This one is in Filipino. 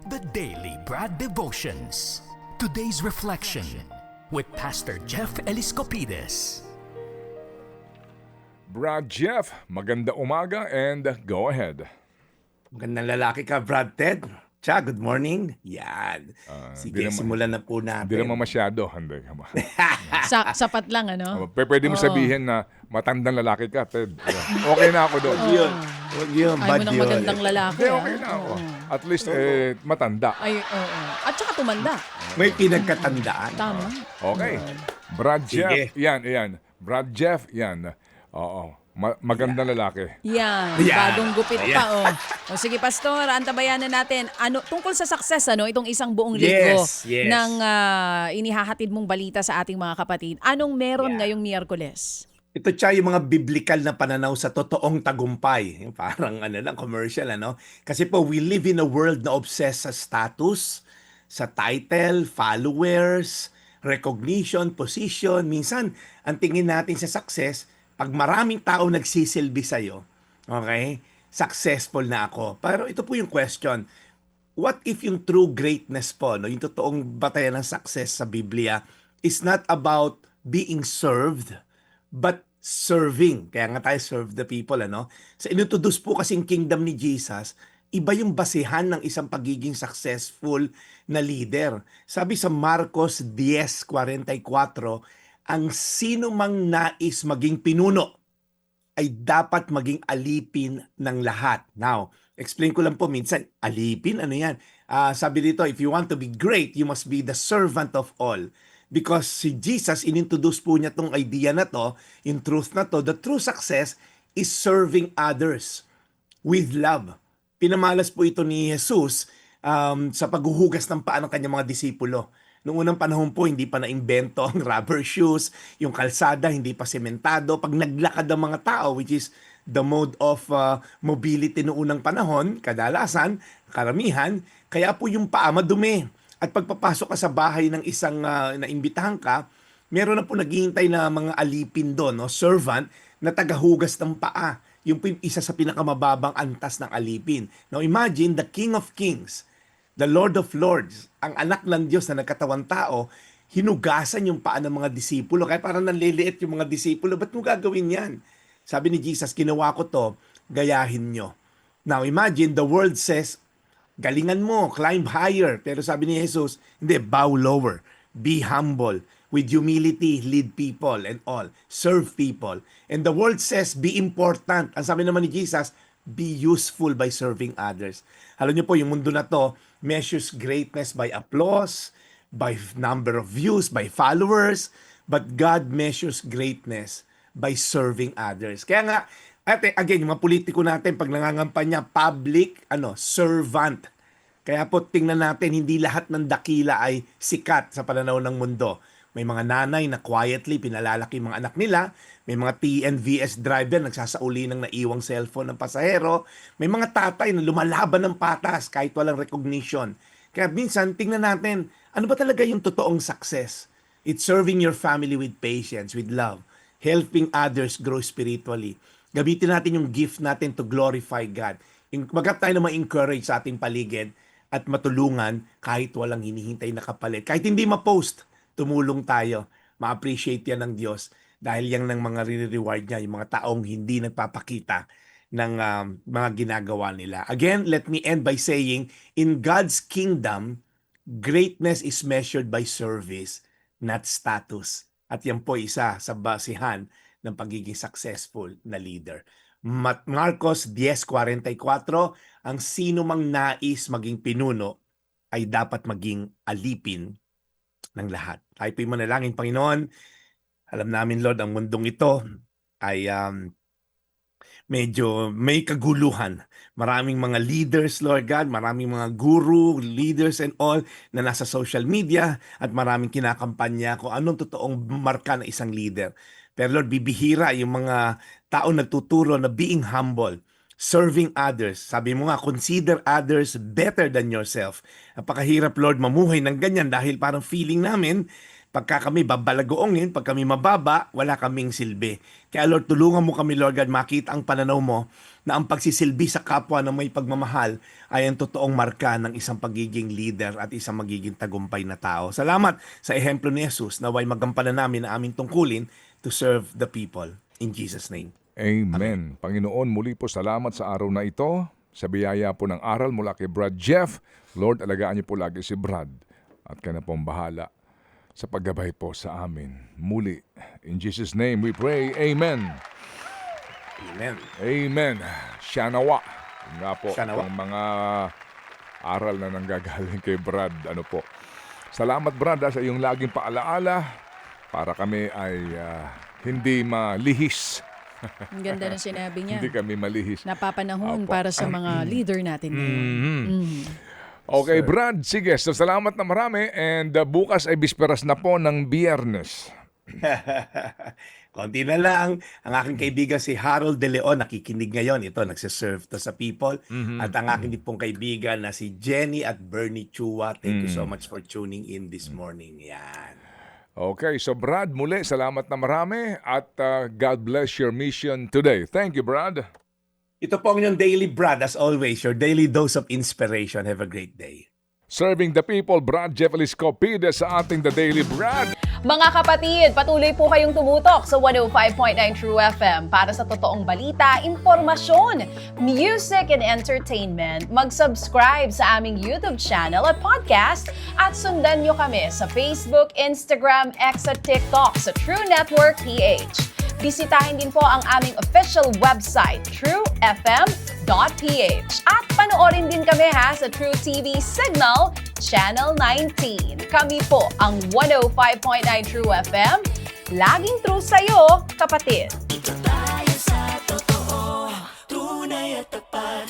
The Daily Brad Devotions. Today's reflection with Pastor Jeff Eliscopides. Brad Jeff, maganda umaga and go ahead. Magandang lalaki ka, Brad Ted. Good morning. Yan. Hindi Sige, naman- simulan na po Hindi natin. naman masyado. Hindi ka ba? Sapat lang, ano? Pwede mo Oo. sabihin na matandang lalaki ka, Ted. Okay na ako doon. Huwag yun, Ay bad mo ng yun. magandang lalaki, Hindi, okay na ako. At least, matanda. Ay, oo. At saka tumanda. May pinagkatandaan. Tama. Okay. Brad Jeff, Sige. yan. Brad Jeff, yan. Oo. Magandang lalaki. Yan. Yan. Bagong gupit Ayan. pa, oh. O sige, Pastor, antabayanan natin. Ano, tungkol sa success, itong isang buong linggo Yes. ng inihahatid mong balita sa ating mga kapatid. Anong meron Yeah. ngayong Miyerkules? Ito siya yung mga biblical na pananaw sa totoong tagumpay. Yung parang commercial, Kasi po, we live in a world na obsessed sa status, sa title, followers, recognition, position. Minsan, ang tingin natin sa success, pag maraming tao nagsisilbi sa'yo, okay, successful na ako. Pero ito po yung question, what if yung true greatness po, yung totoong batayan ng success sa Biblia, is not about being served, but serving. Kaya nga tayo serve the people, Sa inintroduce po kasing kingdom ni Jesus, iba yung basihan ng isang pagiging successful na leader. Sabi sa Marcos 10:44, ang sino mang nais maging pinuno ay dapat maging alipin ng lahat. Now, explain ko lang po minsan, alipin, ano yan? Sabi dito, if you want to be great, you must be the servant of all. Because si Jesus, inintroduce po niya tong idea na to, yung truth na to, the true success is serving others with love. Pinamalas po ito ni Jesus sa paghuhugas ng paa ng kanyang mga disipulo. Noong unang panahon po, hindi pa naimbento ang rubber shoes, yung kalsada hindi pa sementado. Pag naglakad ang mga tao, which is the mode of mobility noong unang panahon, kadalasan, karamihan, kaya po yung paa madumi. At pagpapasok ka sa bahay ng isang naimbitahan ka, meron na po naghihintay na mga alipin doon, servant, na tagahugas ng paa. Yung isa sa pinakamababang antas ng alipin. Now imagine, the King of Kings, the Lord of Lords, ang anak ng Diyos na nagkatawang tao, hinugasan yung paa ng mga disipulo. Kaya parang nanliliit yung mga disipulo. Ba't mo gagawin yan? Sabi ni Jesus, ginawa ko to, gayahin nyo. Now imagine, the world says, galingan mo, climb higher. Pero sabi ni Jesus, hindi, bow lower. Be humble. With humility, lead people and all. Serve people. And the world says, be important. Ang sabi naman ni Jesus, be useful by serving others. Alam niyo po, yung mundo na to measures greatness by applause, by number of views, by followers, but God measures greatness by serving others. Kaya nga, again, yung mga politiko natin, pag nangangampanya, public, servant. Kaya po, tingnan natin, hindi lahat ng dakila ay sikat sa pananaw ng mundo. May mga nanay na quietly pinalalaki mga anak nila. May mga TNVS driver nagsasauli ng naiwang cellphone ng pasahero. May mga tatay na lumalaban ng patas kahit walang recognition. Kaya minsan, tingnan natin, ano ba talaga yung totoong success? It's serving your family with patience, with love, helping others grow spiritually. Gamitin natin yung gift natin to glorify God. Magkap tayo na ma-encourage sa ating paligid at matulungan kahit walang hinihintay na kapalit. Kahit hindi ma-post, tumulong tayo. Ma-appreciate yan ng Diyos dahil yan ng mga reward niya, yung mga taong hindi nagpapakita ng mga ginagawa nila. Again, let me end by saying, in God's kingdom, greatness is measured by service, not status. At yan po isa sa basihan ng pagiging successful na leader. Marcos 10:44, ang sino mang nais maging pinuno ay dapat maging alipin ng lahat. Tayo po'y manalangin, Panginoon. Alam namin, Lord, ang mundong ito ay medyo may kaguluhan. Maraming mga leaders, Lord God, maraming mga guru, leaders and all na nasa social media at maraming kinakampanya kung anong totoong marka ng isang leader. Pero Lord, bibihira yung mga tao nagtuturo na being humble, serving others. Sabi mo nga, consider others better than yourself. Napakahirap, Lord, mamuhay ng ganyan dahil parang feeling namin Pagka kami babalagoongin, pag kami mababa, wala kaming silbi. Kaya Lord, tulungan mo kami, Lord God, makita ang pananaw mo na ang pagsisilbi sa kapwa na may pagmamahal ay ang totoong marka ng isang pagiging leader at isang magiging tagumpay na tao. Salamat sa ehemplo ni Jesus, naway magampanan namin na aming tungkulin to serve the people. In Jesus' name. Amen. Panginoon, muli po salamat sa araw na ito. Sa biyaya po ng aral mula kay Brad Jeff. Lord, alagaan niyo po lagi si Brad. At ka na pong bahala sa paggabay po sa amin. Muli, in Jesus' name we pray. Amen. Amen. Amen. Shanawa. Yun nga po, Shanawa. ang mga aral na nanggagaling kay Brad. Ano po. Salamat Brad sa iyong laging paalaala para kami ay hindi malihis. Ang ganda ng sinabi niya. Hindi kami malihis. Napapanahon Opo. para sa mga leader natin ngayon. Okay, Brad, sige. So, salamat na marami. And bukas ay bisperas na po ng Biyernes. Konti na lang. Ang aking kaibigan si Harold De Leon, nakikinig ngayon. Ito, nagsiserve to sa people. At ang aking din pong kaibigan na si Jenny at Bernie Chua. Thank you so much for tuning in this morning. Yan. Okay, so Brad, muli, salamat na marami. At God bless your mission today. Thank you, Brad. Ito po ang inyong Daily Brad, as always, your daily dose of inspiration. Have a great day. Serving the people, Brad Jeff Eliscopides sa ating The Daily Brad. Mga kapatid, patuloy po kayong tumutok sa 105.9 True FM para sa totoong balita, impormasyon, music and entertainment. Mag-subscribe sa aming YouTube channel at podcast at sundan nyo kami sa Facebook, Instagram, X at TikTok sa True Network PH. Bisitahin din po ang aming official website, truefm.ph. At panoorin din kami sa True TV Signal, Channel 19. Kami po ang 105.9 True FM. Laging true sa'yo, kapatid.